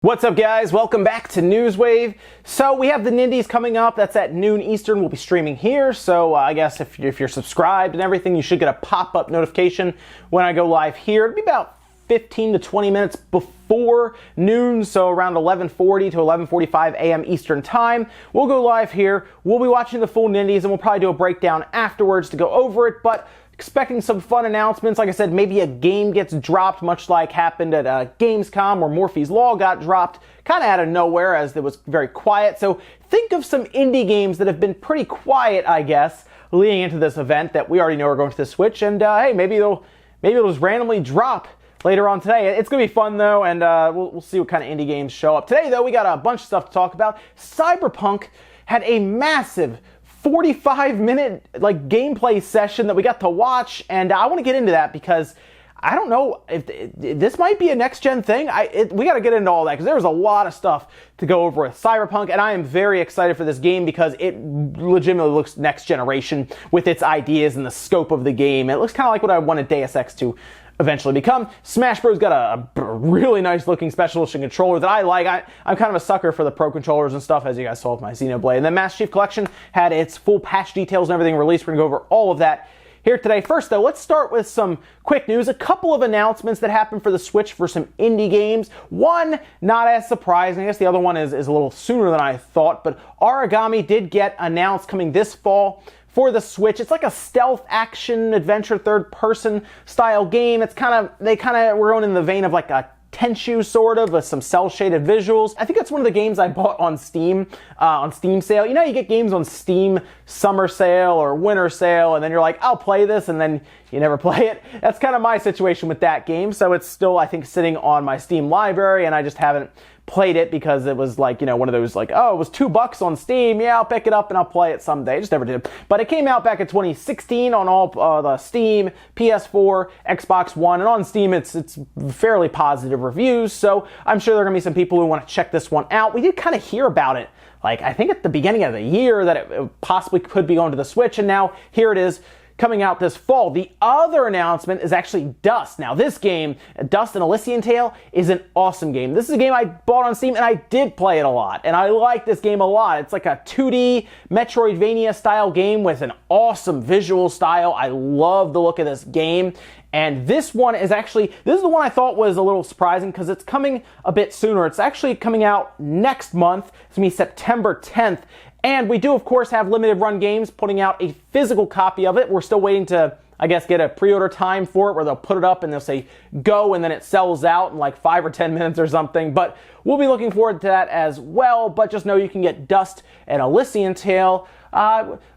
What's up, guys? Welcome back to Newswave. So we have the Nindies coming up. That's at noon Eastern. We'll be streaming here. So I guess if you're subscribed and everything, you should get a pop-up notification when I go live here. It'll be about 15 to 20 minutes before noon, so around 11:40 to 11:45 a.m. Eastern Time. We'll go live here. We'll be watching the full Nindies, and we'll probably do a breakdown afterwards to go over it, but expecting some fun announcements. Like I said, maybe a game gets dropped, much like happened at Gamescom, where Morphe's Law got dropped kind of out of nowhere as it was very quiet. So think of some indie games that have been pretty quiet, I guess, leading into this event that we already know are going to the Switch. And hey, maybe it'll just randomly drop later on today. It's going to be fun, though, and we'll see what kind of indie games show up. Today, though, we got a bunch of stuff to talk about. Cyberpunk had a massive 45-minute gameplay session that we got to watch, and I want to get into that because I don't know if this might be a next-gen thing. We got to get into all that because there's a lot of stuff to go over with Cyberpunk, and I am very excited for this game because it legitimately looks next generation with its ideas and the scope of the game. It looks kind of like what I wanted Deus Ex to eventually become. Smash Bros. Got a really nice looking special edition controller that I like. I'm kind of a sucker for the Pro controllers and stuff, as you guys saw with my Xenoblade. And then Master Chief Collection had its full patch details and everything released. We're going to go over all of that here today. First, though, let's start with some quick news. A couple of announcements that happened for the Switch for some indie games. One, not as surprising. I guess the other one is a little sooner than I thought, but Origami did get announced coming this fall for the Switch. It's like a stealth action adventure third-person style game. They were going in the vein of like a Tenchu sort of, with some cel-shaded visuals. I think that's one of the games I bought on Steam sale. You know, you get games on Steam summer sale or winter sale, and then you're like, I'll play this, and then you never play it. That's kind of my situation with that game. So it's still, I think, sitting on my Steam library, and I just haven't played it because it was like, you know, one of those like, oh, it was $2 on Steam. Yeah, I'll pick it up and I'll play it someday. I just never did. But it came out back in 2016 on all the Steam, PS4, Xbox One, and on Steam it's fairly positive reviews. So I'm sure there are going to be some people who want to check this one out. We did kind of hear about it, like I think at the beginning of the year, that it possibly could be going to the Switch, and now here it is, coming out this fall. The other announcement is actually Dust. Now, this game, Dust: An Elysian Tale, is an awesome game. This is a game I bought on Steam, and I did play it a lot, and I like this game a lot. It's like a 2D Metroidvania-style game with an awesome visual style. I love the look of this game, and this one is actually, this is the one I thought was a little surprising because it's coming a bit sooner. It's actually coming out next month. It's going to be September 10th. And we do, of course, have Limited Run Games putting out a physical copy of it. We're still waiting to, I guess, get a pre-order time for it where they'll put it up and they'll say go, and then it sells out in like 5 or 10 minutes or something. But we'll be looking forward to that as well. But just know you can get Dust: An Elysian Tale.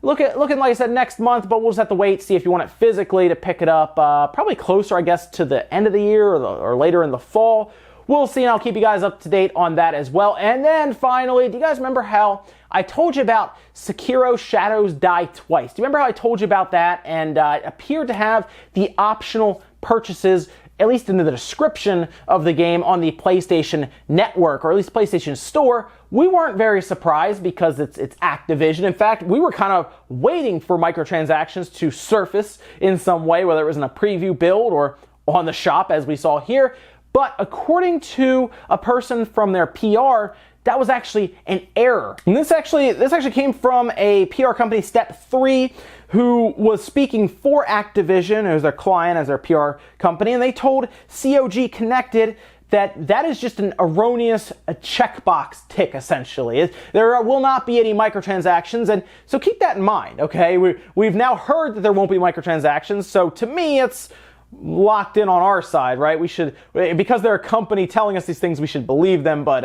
Looking, like I said, next month, but we'll just have to wait, see if you want it physically to pick it up. Probably closer, I guess, to the end of the year or later in the fall. We'll see, and I'll keep you guys up to date on that as well. And then finally, do you guys remember how I told you about Sekiro Shadows Die Twice? Do you remember how I told you about that? And it appeared to have the optional purchases, at least in the description of the game, on the PlayStation Network, or at least PlayStation Store. We weren't very surprised because it's Activision. In fact, we were kind of waiting for microtransactions to surface in some way, whether it was in a preview build or on the shop, as we saw here. But according to a person from their PR, that was actually an error. And this actually came from a PR company, Step 3, who was speaking for Activision as their client, as their PR company, and they told COG Connected that is just an erroneous checkbox tick, essentially. There will not be any microtransactions, and so keep that in mind, okay? We've now heard that there won't be microtransactions, so to me, it's locked in on our side, right? We should, because they're a company telling us these things, we should believe them, but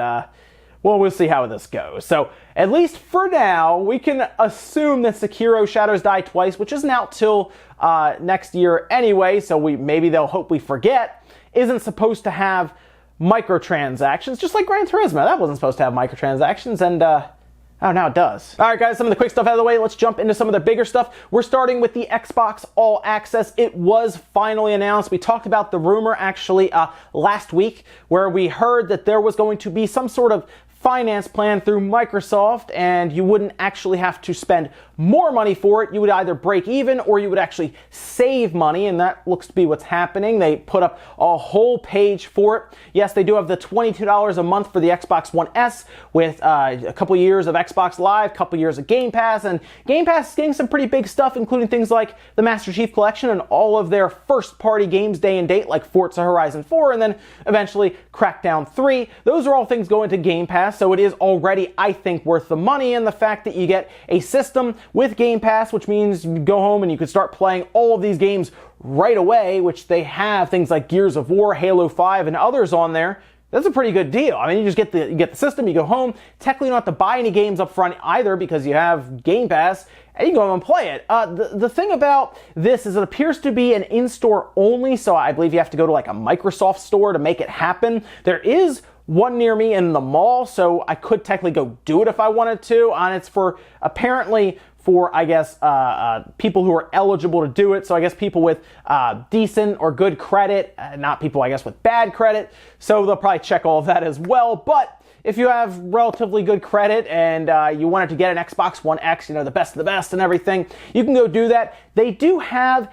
well, we'll see how this goes. So at least for now, we can assume that Sekiro Shadows Die Twice, which isn't out till next year anyway, so maybe they'll hope we forget, isn't supposed to have microtransactions, just like Gran Turismo. That wasn't supposed to have microtransactions, and Oh, now it does. All right, guys, some of the quick stuff out of the way. Let's jump into some of the bigger stuff. We're starting with the Xbox All Access. It was finally announced. We talked about the rumor actually last week, where we heard that there was going to be some sort of finance plan through Microsoft, and you wouldn't actually have to spend more money for it. You would either break even or you would actually save money, and that looks to be what's happening. They put up a whole page for it. Yes, they do have the $22 a month for the Xbox One S with a couple years of Xbox Live, a couple years of Game Pass, and Game Pass is getting some pretty big stuff, including things like the Master Chief Collection and all of their first-party games day and date, like Forza Horizon 4, and then eventually Crackdown 3. Those are all things going to Game Pass. So it is already, I think, worth the money, and the fact that you get a system with Game Pass, which means you can go home and you can start playing all of these games right away, which they have things like Gears of War, Halo 5, and others on there. That's a pretty good deal. I mean, you just get the system, you go home. Technically, you don't have to buy any games up front either because you have Game Pass, and you can go home and play it. The thing about this is it appears to be an in-store only, so I believe you have to go to like a Microsoft store to make it happen. There is one near me in the mall, so I could technically go do it if I wanted to, and it's for, apparently, for, I guess, people who are eligible to do it. So I guess people with decent or good credit, not people, I guess, with bad credit. So they'll probably check all of that as well. But if you have relatively good credit and you wanted to get an Xbox One X, you know, the best of the best and everything, you can go do that. They do have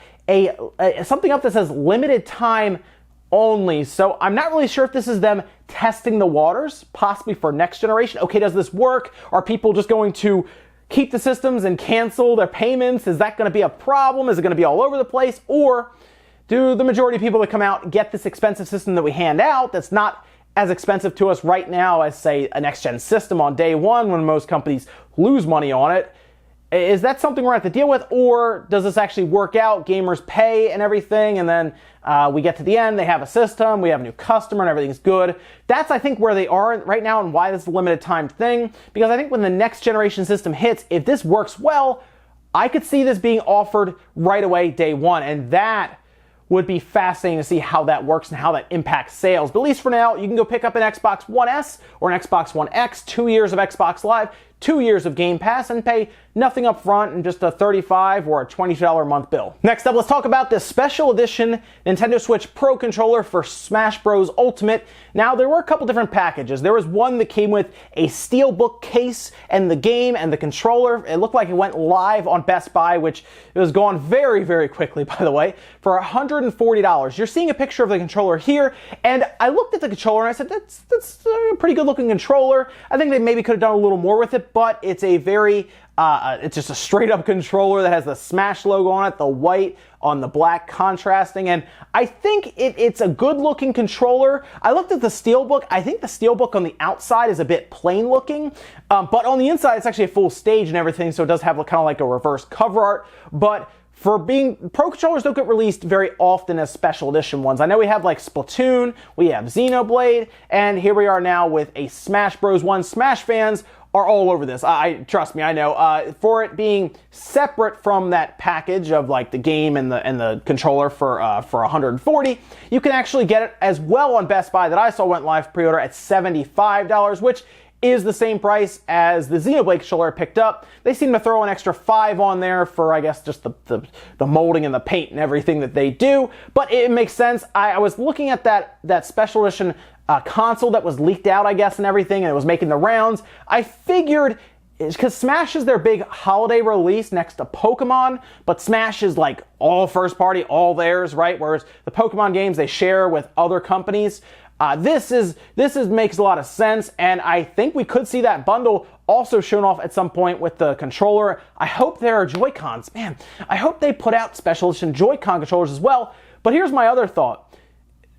something up that says limited time only. So I'm not really sure if this is them testing the waters, possibly for next generation. Okay, does this work? Are people just going to keep the systems and cancel their payments? Is that going to be a problem? Is it going to be all over the place? Or do the majority of people that come out get this expensive system that we hand out that's not as expensive to us right now as, say, a next-gen system on day one when most companies lose money on it? Is that something we're going to have to deal with, or does this actually work out? Gamers pay and everything, and then we get to the end, they have a system, we have a new customer, and everything's good. That's, I think, where they are right now and why this is a limited time thing, because I think when the next generation system hits, if this works well, I could see this being offered right away day one, and that would be fascinating to see how that works and how that impacts sales. But at least for now, you can go pick up an Xbox One S or an Xbox One X, 2 years of Xbox Live, 2 years of Game Pass, and pay nothing up front and just a $35 or a $22 a month bill. Next up, let's talk about this special edition Nintendo Switch Pro controller for Smash Bros. Ultimate. Now, there were a couple different packages. There was one that came with a steelbook case and the game and the controller. It looked like it went live on Best Buy, which it was gone very, very quickly, by the way, for $140. You're seeing a picture of the controller here, and I looked at the controller and I said, that's a pretty good looking controller. I think they maybe could have done a little more with it, but it's a very it's just a straight up controller that has the Smash logo on it, the white on the black contrasting, and I think it's a good looking controller. I looked at the steelbook. I think the steelbook on the outside is a bit plain looking, but on the inside it's actually a full stage and everything, so it does have kind of like a reverse cover art. But for being, Pro controllers don't get released very often as special edition ones. I know we have like Splatoon, we have Xenoblade, and here we are now with a Smash Bros. 1. Smash fans are all over this. Trust me, I know. For it being separate from that package of like the game and the controller for $140, you can actually get it as well on Best Buy that I saw went live pre-order at $75, which is the same price as the Xenoblade controller I picked up. They seem to throw an extra $5 on there for, I guess, just the molding and the paint and everything that they do. But it makes sense. I was looking at that special edition console that was leaked out, I guess, and everything, and it was making the rounds. I figured, because Smash is their big holiday release next to Pokemon, but Smash is like all first party, all theirs, right? Whereas the Pokemon games they share with other companies. This makes a lot of sense, and I think we could see that bundle also shown off at some point with the controller. I hope there are Joy-Cons. Man, I hope they put out special edition Joy-Con controllers as well. But here's my other thought.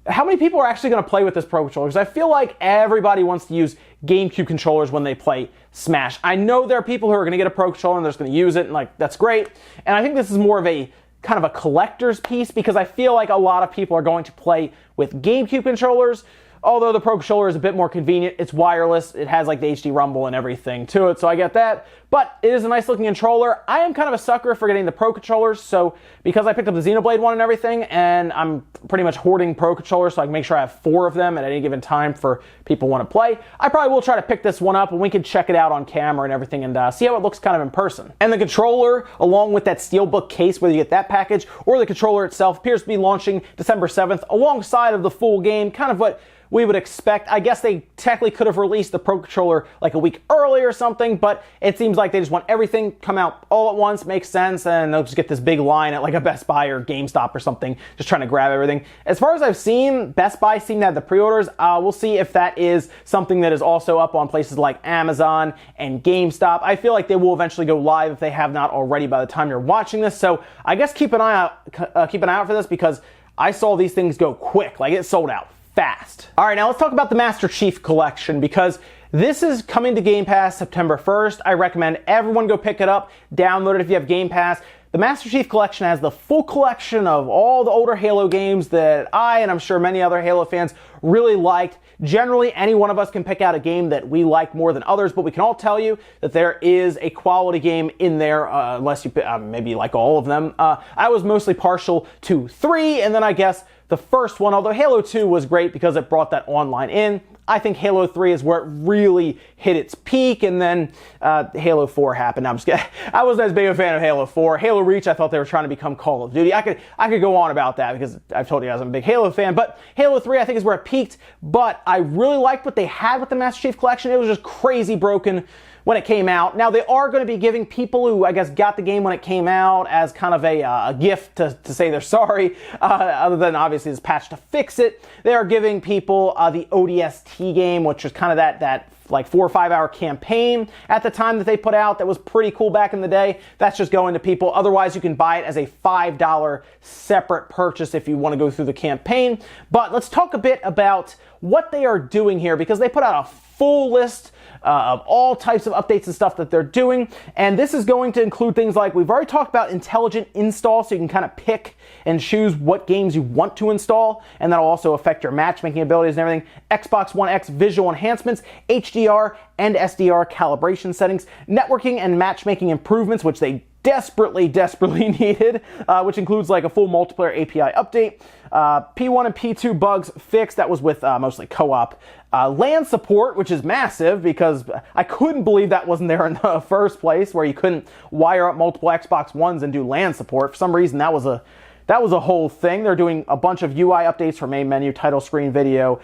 How many people are actually going to play with this Pro controller? Because I feel like everybody wants to use GameCube controllers when they play Smash. I know there are people who are going to get a Pro controller and they're just going to use it, and like, that's great. And I think this is more of a kind of a collector's piece, because I feel like a lot of people are going to play with GameCube controllers. Although the Pro Controller is a bit more convenient, it's wireless, it has like the HD rumble and everything to it, so I get that. But it is a nice looking controller. I am kind of a sucker for getting the Pro Controllers, so because I picked up the Xenoblade one and everything, and I'm pretty much hoarding Pro Controllers so I can make sure I have 4 of them at any given time for people who want to play, I probably will try to pick this one up and we can check it out on camera and everything and see how it looks kind of in person. And the controller, along with that Steelbook case, whether you get that package or the controller itself, appears to be launching December 7th alongside of the full game, kind of what we would expect. I guess they technically could have released the Pro Controller like a week early or something, but it seems like they just want everything come out all at once, makes sense, and they'll just get this big line at like a Best Buy or GameStop or something, just trying to grab everything. As far as I've seen, Best Buy seem to have the pre-orders. We'll see if that is something that is also up on places like Amazon and GameStop. I feel like they will eventually go live if they have not already by the time you're watching this, so I guess keep an eye out for this, because I saw these things go quick, like it sold out fast. All right, now let's talk about the Master Chief Collection, because this is coming to Game Pass September 1st. I recommend everyone go pick it up, download it if you have Game Pass. The Master Chief Collection has the full collection of all the older Halo games that I, and I'm sure many other Halo fans, really liked. Generally, any one of us can pick out a game that we like more than others, but we can all tell you that there is a quality game in there, unless you maybe like all of them. I was mostly partial to 3, and then I guess the first one, although Halo 2 was great because it brought that online in. I think Halo 3 is where it really hit its peak, and then Halo 4 happened. I'm just kidding. I wasn't as big a fan of Halo 4. Halo Reach, I thought they were trying to become Call of Duty. I could go on about that because I've told you guys I'm a big Halo fan, but Halo 3 I think is where it peaked, but I really liked what they had with the Master Chief Collection. It was just crazy broken when it came out. Now, they are going to be giving people who, I guess, got the game when it came out as kind of a gift to say they're sorry, other than obviously this patch to fix it. They are giving people the ODST game, which was kind of that like 4 or 5 hour campaign at the time that they put out that was pretty cool back in the day. That's just going to people. Otherwise, you can buy it as a $5 separate purchase if you want to go through the campaign. But let's talk a bit about what they are doing here, because they put out a full list of all types of updates and stuff that they're doing. And this is going to include things like, we've already talked about intelligent install, so you can kind of pick and choose what games you want to install, and that'll also affect your matchmaking abilities and everything. Xbox One X visual enhancements, HDR and SDR calibration settings, networking and matchmaking improvements, which they desperately needed, which includes like a full multiplayer API update, P1 and P2 bugs fixed. That was with mostly co-op. LAN support, which is massive because I couldn't believe that wasn't there in the first place, where you couldn't wire up multiple Xbox Ones and do LAN support. For some reason, that was a whole thing. They're doing a bunch of UI updates for main menu, title screen, video,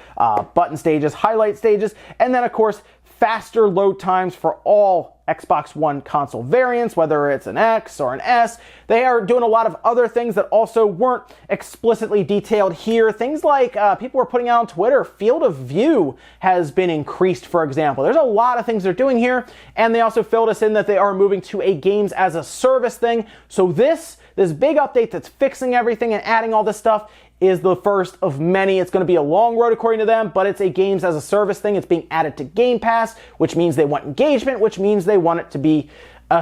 button stages, highlight stages, and then of course, faster load times for all Xbox One console variants, whether it's an X or an S. They are doing a lot of other things that also weren't explicitly detailed here. Things like people were putting out on Twitter, field of view has been increased, for example. There's a lot of things they're doing here, and they also filled us in that they are moving to a games as a service thing. So this big update that's fixing everything and adding all this stuff is the first of many. It's going to be a long road according to them, but it's a games as a service thing. It's being added to Game Pass, which means they want engagement, which means they want it to be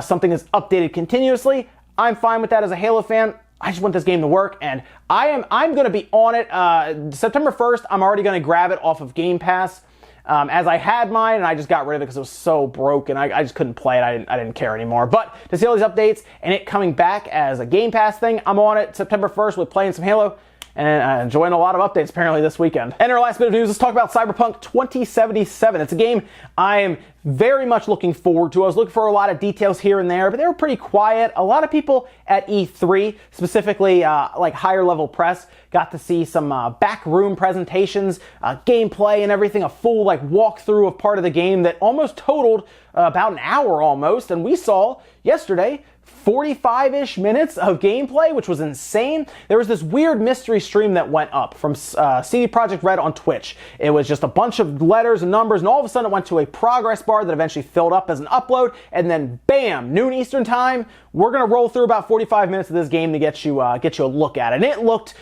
something that's updated continuously. I'm fine with that as a Halo fan. I just want this game to work, and I'm going to be on it. September 1st, I'm already going to grab it off of Game Pass. As I had mine, and I just got rid of it because it was so broken. I just couldn't play it. I didn't care anymore. But to see all these updates and it coming back as a Game Pass thing, I'm on it September 1st with playing some Halo and enjoying a lot of updates apparently this weekend. And our last bit of news, let's talk about Cyberpunk 2077. It's a game I am very much looking forward to. I was looking for a lot of details here and there, but they were pretty quiet. A lot of people at E3, specifically like higher level press, got to see some backroom presentations, gameplay and everything, a full like walkthrough of part of the game that almost totaled about an hour almost. And we saw yesterday 45-ish minutes of gameplay, which was insane. There was this weird mystery stream that went up from CD Projekt Red on Twitch. It was just a bunch of letters and numbers, and all of a sudden it went to a progress bar that eventually filled up as an upload, and then bam, noon Eastern time, we're gonna roll through about 45 minutes of this game to get you a look at it. And it looked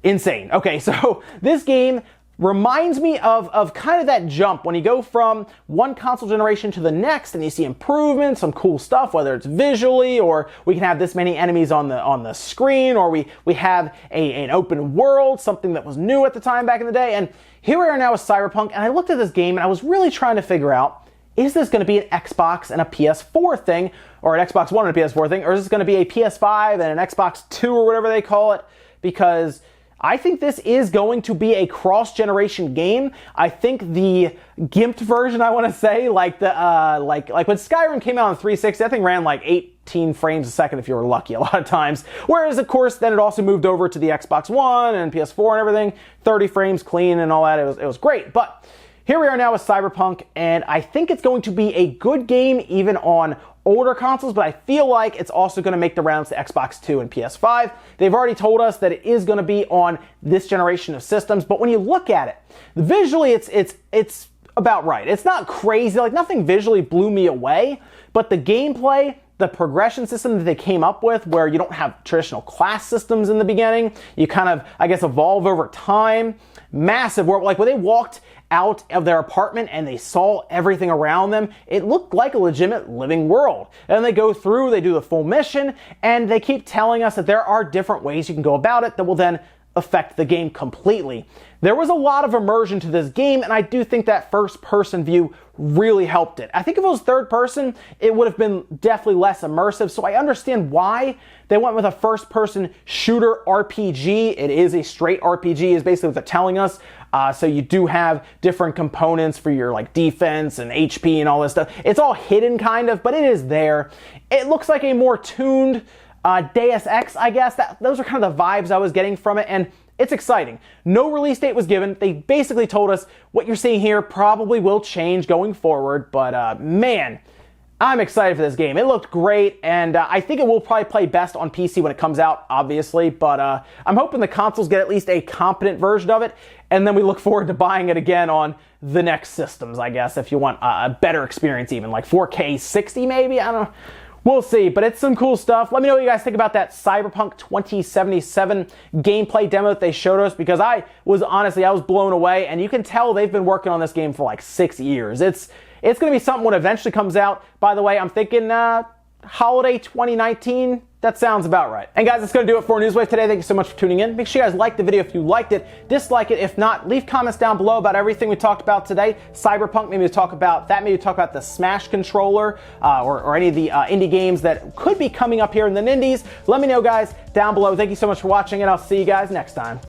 insane. Okay, so this game reminds me of kind of that jump when you go from one console generation to the next and you see improvements, some cool stuff, whether it's visually or we can have this many enemies on the screen, or we have an open world, something that was new at the time back in the day. And here we are now with Cyberpunk, and I looked at this game and I was really trying to figure out, is this going to be an Xbox and a PS4 thing, or an Xbox One and a PS4 thing, or is this going to be a PS5 and an Xbox 2 or whatever they call it? Because I think this is going to be a cross-generation game. I think the gimped version, I want to say, like the like when Skyrim came out on 360, that thing ran like 18 frames a second if you were lucky a lot of times. Whereas, of course, then it also moved over to the Xbox One and PS4 and everything, 30 frames clean and all that. It was great. But here we are now with Cyberpunk, and I think it's going to be a good game even on older consoles, but I feel like it's also going to make the rounds to Xbox 2 and PS5. They've already told us that it is going to be on this generation of systems, but when you look at it, visually it's about right. It's not crazy, like nothing visually blew me away, but the gameplay, the progression system that they came up with, where you don't have traditional class systems in the beginning, you kind of, I guess, evolve over time. Massive work. Like when they walked out of their apartment and they saw everything around them, it looked like a legitimate living world. And they go through, they do the full mission, and they keep telling us that there are different ways you can go about it that will then affect the game completely. There was a lot of immersion to this game, and I do think that first-person view really helped it. I think if it was third-person, it would have been definitely less immersive, so I understand why they went with a first-person shooter RPG. It is a straight RPG, is basically what they're telling us. So you do have different components for your like defense and HP and all this stuff. It's all hidden kind of, but it is there. It looks like a more tuned Deus Ex, I guess. Those are kind of the vibes I was getting from it, and it's exciting. No release date was given. They basically told us what you're seeing here probably will change going forward, but man, I'm excited for this game. It looked great, and I think it will probably play best on PC when it comes out, obviously, but I'm hoping the consoles get at least a competent version of it, and then we look forward to buying it again on the next systems, I guess, if you want a better experience even, like 4K 60 maybe? I don't know. We'll see, but it's some cool stuff. Let me know what you guys think about that Cyberpunk 2077 gameplay demo that they showed us, because I was blown away, and you can tell they've been working on this game for like 6 years. It's going to be something when it eventually comes out. By the way, I'm thinking holiday 2019. That sounds about right. And guys, that's going to do it for Newswave today. Thank you so much for tuning in. Make sure you guys like the video if you liked it. Dislike it if not. Leave comments down below about everything we talked about today. Cyberpunk, maybe talk about that. Maybe talk about the Smash controller or any of the indie games that could be coming up here in the Nindies. Let me know, guys, down below. Thank you so much for watching, and I'll see you guys next time.